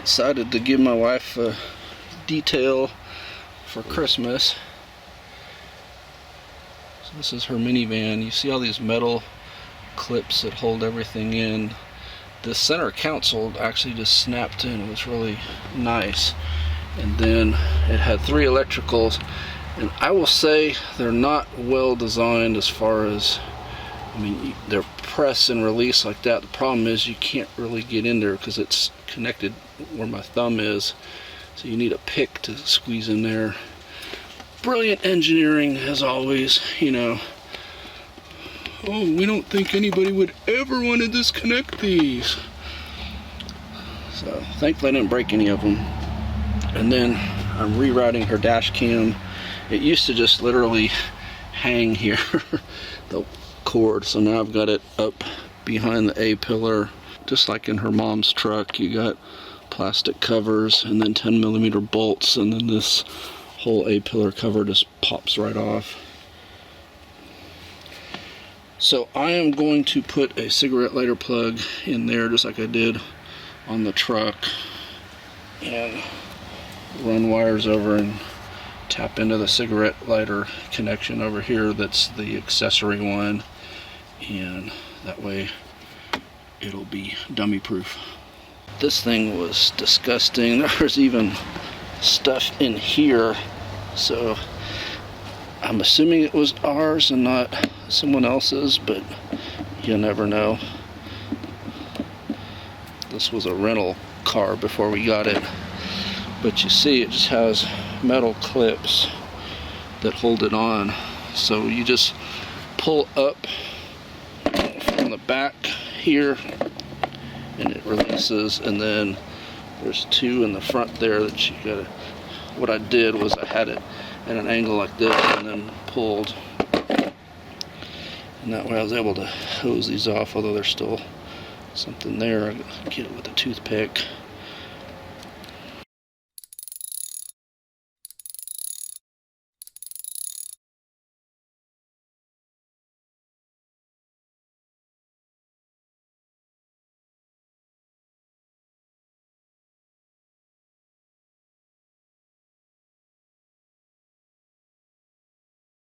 Decided to give my wife a detail for Christmas. So this is her minivan. You see all these metal clips that hold everything in. The center console actually just snapped in. It was really nice. And then it had 3 electricals, and I will say they're not well designed as far as, I mean, they're press and release like that. The problem is you can't really get in there because it's connected where my thumb is, so you need a pick to squeeze in there. Brilliant engineering as always, you know. Oh, we don't think anybody would ever want to disconnect these. So thankfully I didn't break any of them. And then I'm rerouting her dash cam. It used to just literally hang here, the cord, so now I've got it up behind the A-pillar. Just like in her mom's truck, you got plastic covers and then 10mm bolts, and then this whole A-pillar cover just pops right off. So I am going to put a cigarette lighter plug in there just like I did on the truck, and run wires over and tap into the cigarette lighter connection over here. That's the accessory one, and that way it'll be dummy proof. This thing was disgusting. There's even stuff in here, so I'm assuming it was ours and not someone else's, but you never know. This was a rental car before we got it, but you see it just has metal clips that hold it on, so you just pull up from the back here and it releases, and then there's 2 in the front there that you gotta, what I did was I had it at an angle like this and then pulled, and that way I was able to hose these off, although there's still something there. I get it with a toothpick.